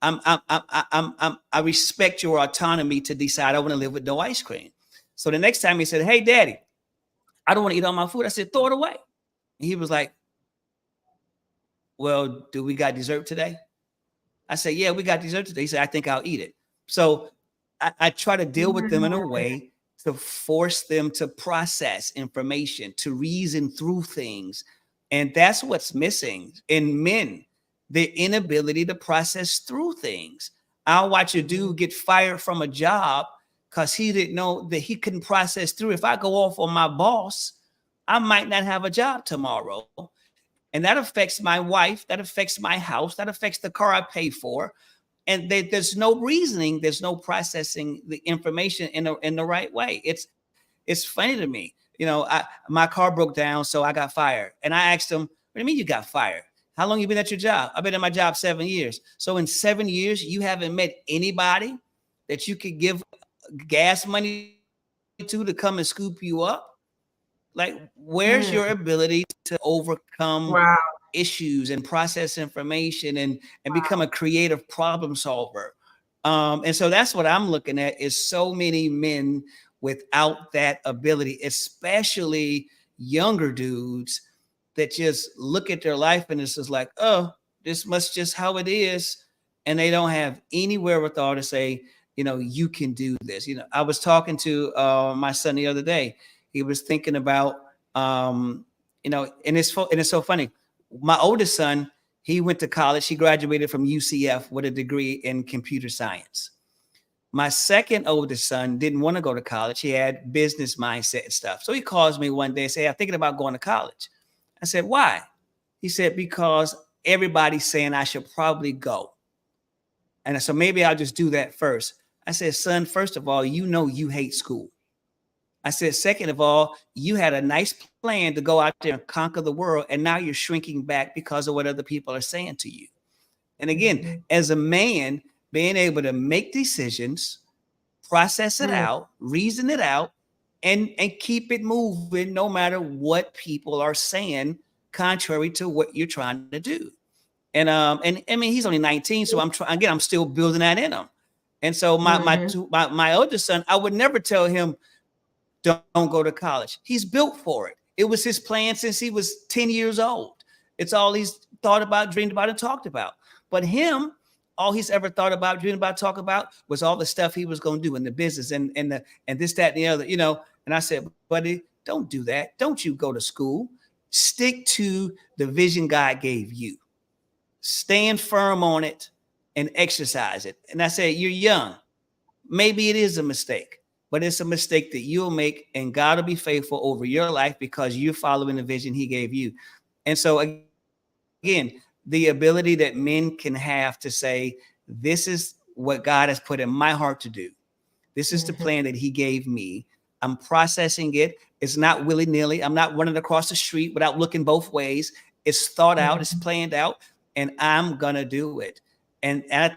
I respect your autonomy to decide I want to live with no ice cream. So the next time he said, hey, Daddy, I don't want to eat all my food. I said, throw it away. And he was like, well, do we got dessert today? I said, yeah, we got dessert today. He said, I think I'll eat it. So I try to deal with them in a way to force them to process information, to reason through things. And that's what's missing in men, the inability to process through things. I'll watch a dude get fired from a job because he didn't know that he couldn't process through. If I go off on my boss, I might not have a job tomorrow. And that affects my wife, that affects my house, that affects the car I pay for. And there's no reasoning, there's no processing the information in the right way. It's funny to me. My car broke down, so I got fired. And I asked him, what do you mean you got fired? How long you been at your job? I've been at my job 7 years. So in 7 years, you haven't met anybody that you could give gas money to come and scoop you up? Like, where's your ability to overcome issues and process information and become a creative problem solver? And so that's what I'm looking at, is so many men without that ability, especially younger dudes that just look at their life and it's just like, oh, this must just how it is. And they don't have any wherewithal to say, you can do this. I was talking to my son the other day. He was thinking about, and it's so funny. My oldest son, he went to college. He graduated from UCF with a degree in computer science. My second oldest son didn't want to go to college. He had business mindset and stuff. So he calls me one day and said, hey, I'm thinking about going to college. I said, why? He said, because everybody's saying I should probably go. And so maybe I'll just do that first. I said, son, first of all, you hate school. I said, second of all, you had a nice plan to go out there and conquer the world. And now you're shrinking back because of what other people are saying to you. And again, as a man, being able to make decisions, process it out, reason it out, and keep it moving no matter what people are saying contrary to what you're trying to do. And I mean, he's only 19, so I'm still building that in him. And so my oldest son, I would never tell him don't go to college. He's built for it. It was his plan since he was 10 years old. It's all he's thought about, dreamed about, and talked about. But him, all he's ever thought about, dreamed about, talk about was all the stuff he was going to do in the business and this, that, and the other, you know. And I said, buddy, don't do that. Don't you go to school. Stick to the vision God gave you. Stand firm on it and exercise it. And I said, you're young. Maybe it is a mistake, but it's a mistake that you'll make, and God will be faithful over your life because you're following the vision he gave you. And so again, the ability that men can have to say, this is what God has put in my heart to do. This is the plan that he gave me. I'm processing it. It's not willy-nilly. I'm not running across the street without looking both ways. It's thought out. It's planned out, and I'm going to do it. And I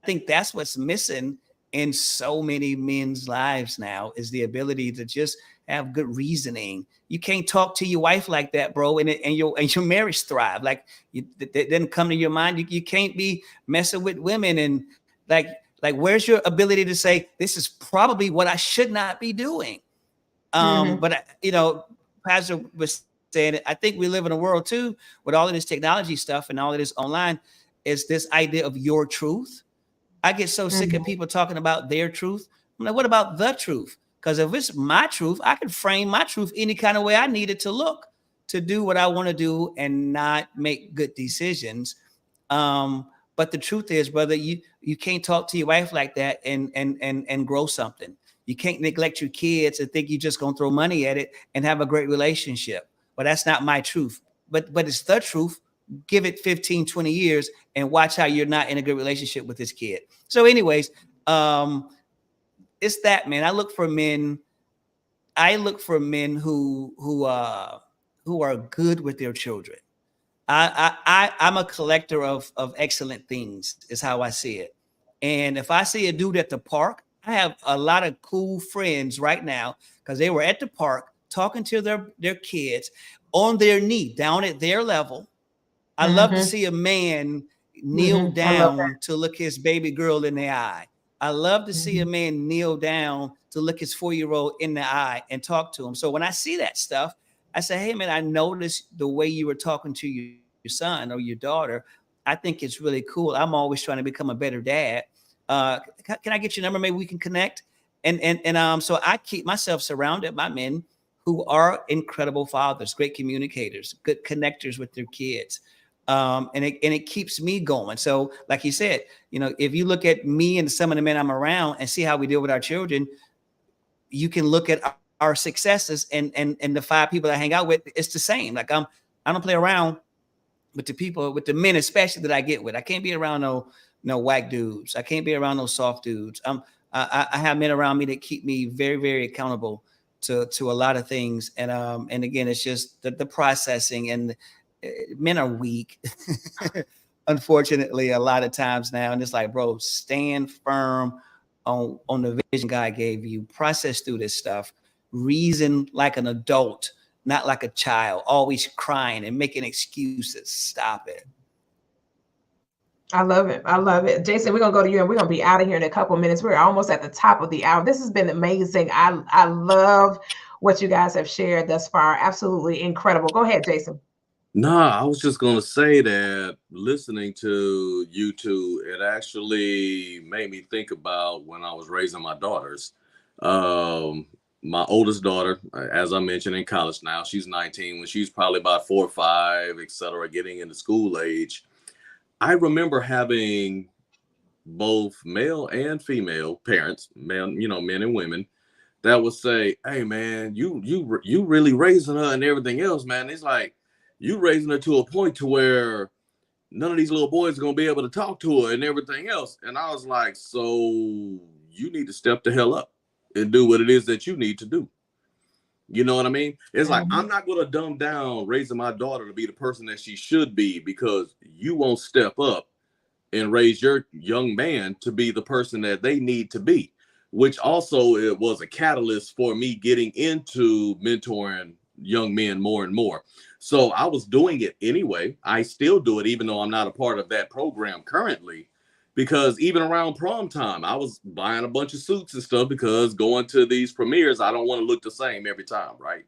think that's what's missing in so many men's lives now, is the ability to just have good reasoning. You can't talk to your wife like that, bro, and your marriage thrive. Like, that didn't come to your mind. You can't be messing with women and like where's your ability to say, this is probably what I should not be doing? But you know, Pastor was saying, I think we live in a world too with all of this technology stuff and all of this online, is this idea of your truth. I get so sick of people talking about their truth. I'm like, what about the truth? Because if it's my truth, I can frame my truth any kind of way I need it to look, to do what I want to do and not make good decisions. But the truth is, brother, you can't talk to your wife like that and grow something. You can't neglect your kids and think you're just going to throw money at it and have a great relationship. Well, that's not my truth. But it's the truth. Give it 15, 20 years and watch how you're not in a good relationship with this kid. So anyways, it's that, man. I look for men who are good with their children. I'm a collector of excellent things, is how I see it. And if I see a dude at the park, I have a lot of cool friends right now because they were at the park talking to their kids on their knee, down at their level. I love to see a man kneel down to look his baby girl in the eye. I love to see a man kneel down to look his 4-year-old in the eye and talk to him. So when I see that stuff, I say, hey, man, I noticed the way you were talking to your son or your daughter. I think it's really cool. I'm always trying to become a better dad. Can I get your number? Maybe we can connect. And so I keep myself surrounded by men who are incredible fathers, great communicators, good connectors with their kids. And it keeps me going. So like you said, you know, if you look at me and some of the men I'm around and see how we deal with our children, you can look at our successes and the 5 people I hang out with. It's the same. Like I don't play around with the men, especially that I get with. I can't be around no whack dudes. I can't be around no soft dudes. I have men around me that keep me very, very accountable to a lot of things. And again, it's just the processing, and men are weak, unfortunately, a lot of times now. And it's like, bro, stand firm on the vision God gave you. Process through this stuff. Reason like an adult, not like a child, always crying and making excuses. Stop it. I love it. I love it. Jason, we're going to go to you and we're going to be out of here in a couple of minutes. We're almost at the top of the hour. This has been amazing. I love what you guys have shared thus far. Absolutely incredible. Go ahead, Jason. Nah, I was just going to say that listening to you two, it actually made me think about when I was raising my daughters. My oldest daughter, as I mentioned, in college now, she's 19. When she's probably about 4 or 5, et cetera, getting into school age, I remember having both male and female parents, men and women, that would say, "Hey, man, you really raising her and everything else, man." It's like, you raising her to a point to where none of these little boys are going to be able to talk to her and everything else. And I was like, so you need to step the hell up and do what it is that you need to do. You know what I mean? It's like, I'm not going to dumb down raising my daughter to be the person that she should be because you won't step up and raise your young man to be the person that they need to be, which also it was a catalyst for me getting into mentoring young men more and more. So I was doing it anyway. I still do it, even though I'm not a part of that program currently, because even around prom time, I was buying a bunch of suits and stuff, because going to these premieres, I don't want to look the same every time, right?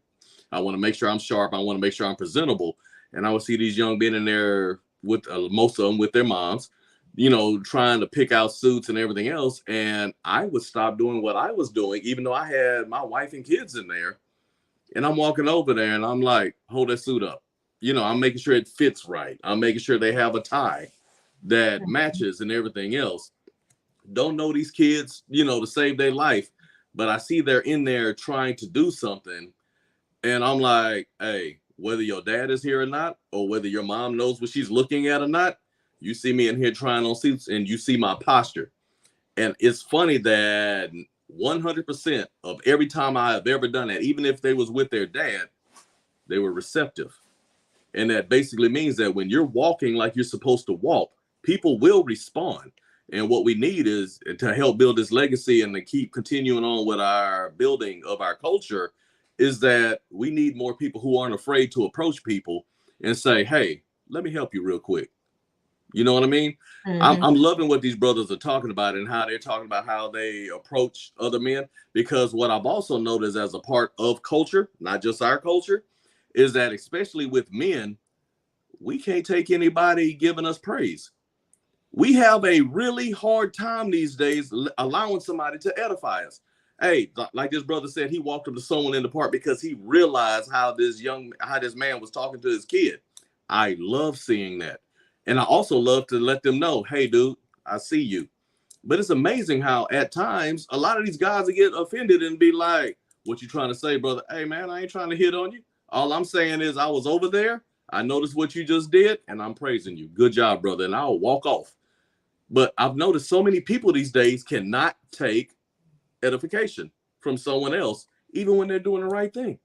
I want to make sure I'm sharp. I want to make sure I'm presentable. And I would see these young men in there with most of them with their moms, you know, trying to pick out suits and everything else. And I would stop doing what I was doing, even though I had my wife and kids in there. And I'm walking over there and I'm like, hold that suit up. You know, I'm making sure it fits right. I'm making sure they have a tie that matches and everything else. Don't know these kids, you know, to save their life, but I see they're in there trying to do something. And I'm like, hey, whether your dad is here or not, or whether your mom knows what she's looking at or not, you see me in here trying on suits and you see my posture. And it's funny that 100% of every time I have ever done that, even if they was with their dad, they were receptive. And that basically means that when you're walking like you're supposed to walk, people will respond. And what we need is to help build this legacy and to keep continuing on with our building of our culture, is that we need more people who aren't afraid to approach people and say, hey, let me help you real quick. You know what I mean? I'm loving what these brothers are talking about and how they're talking about how they approach other men, because what I've also noticed as a part of culture, not just our culture, is that especially with men, we can't take anybody giving us praise. We have a really hard time these days allowing somebody to edify us. Hey, like this brother said, he walked up to someone in the park because he realized how this man was talking to his kid. I love seeing that. And I also love to let them know, hey, dude, I see you. But it's amazing how at times a lot of these guys get offended and be like, what you trying to say, brother? Hey, man, I ain't trying to hit on you. All I'm saying is I was over there. I noticed what you just did, and I'm praising you. Good job, brother. And I'll walk off. But I've noticed so many people these days cannot take edification from someone else, even when they're doing the right thing.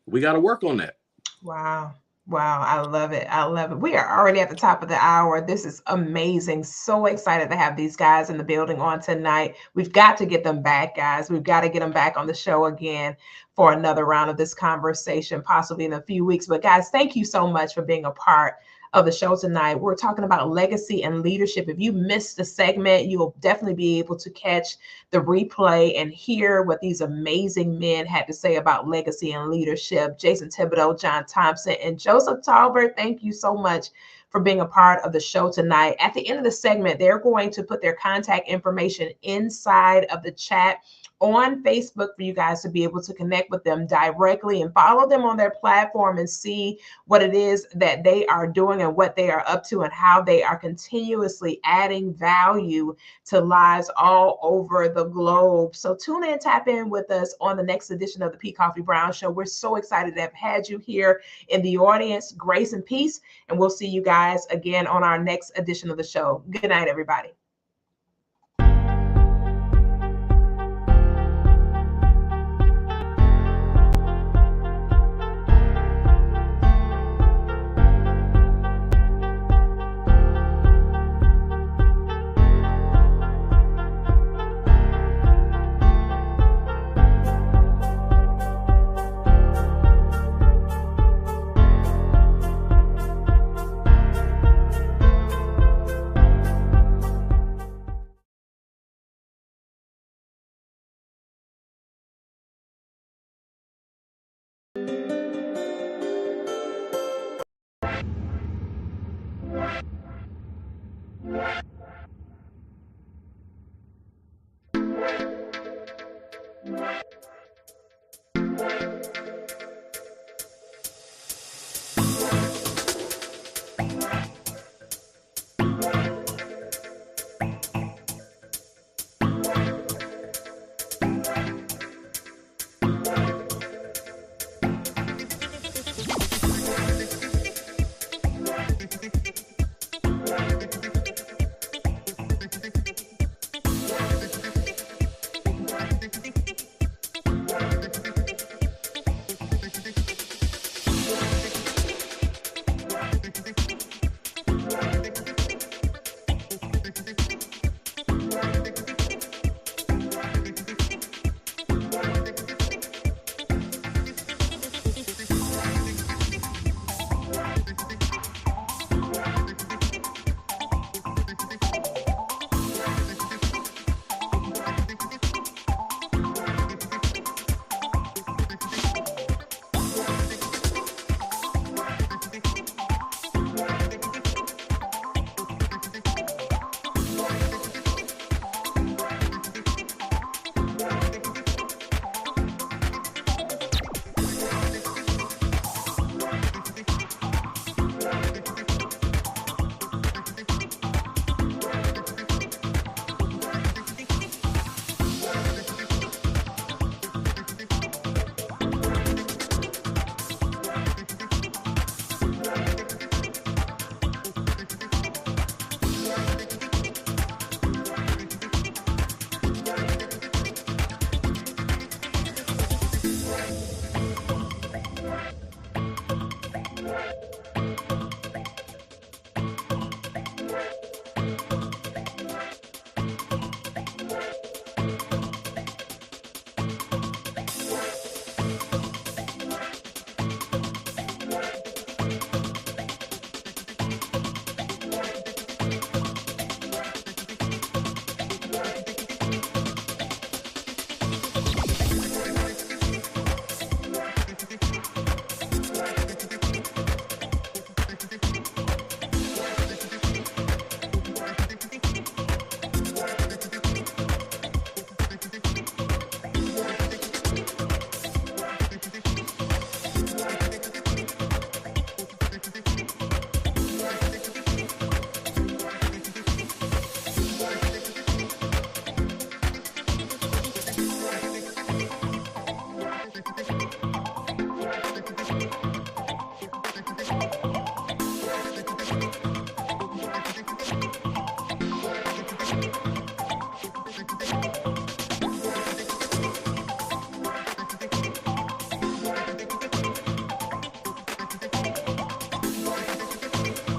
We got to work on that. Wow. Wow. I love it. I love it. We are already at the top of the hour. This is amazing. So excited to have these guys in the building on tonight. We've got to get them back, guys. We've got to get them back on the show again for another round of this conversation, possibly in a few weeks. But guys, thank you so much for being a part of the show tonight. We're talking about legacy and leadership. If you missed the segment, you will definitely be able to catch the replay and hear what these amazing men had to say about legacy and leadership. Jason Thibodeau, John Thompson, and Joseph Talbert, thank you so much for being a part of the show tonight. At the end of the segment, they're going to put their contact information inside of the chat on Facebook for you guys to be able to connect with them directly and follow them on their platform and see what it is that they are doing and what they are up to and how they are continuously adding value to lives all over the globe. So tune in, tap in with us on the next edition of the P. Koffe Brown Show. We're so excited to have had you here in the audience. Grace and peace. And we'll see you guys again on our next edition of the show. Good night, everybody.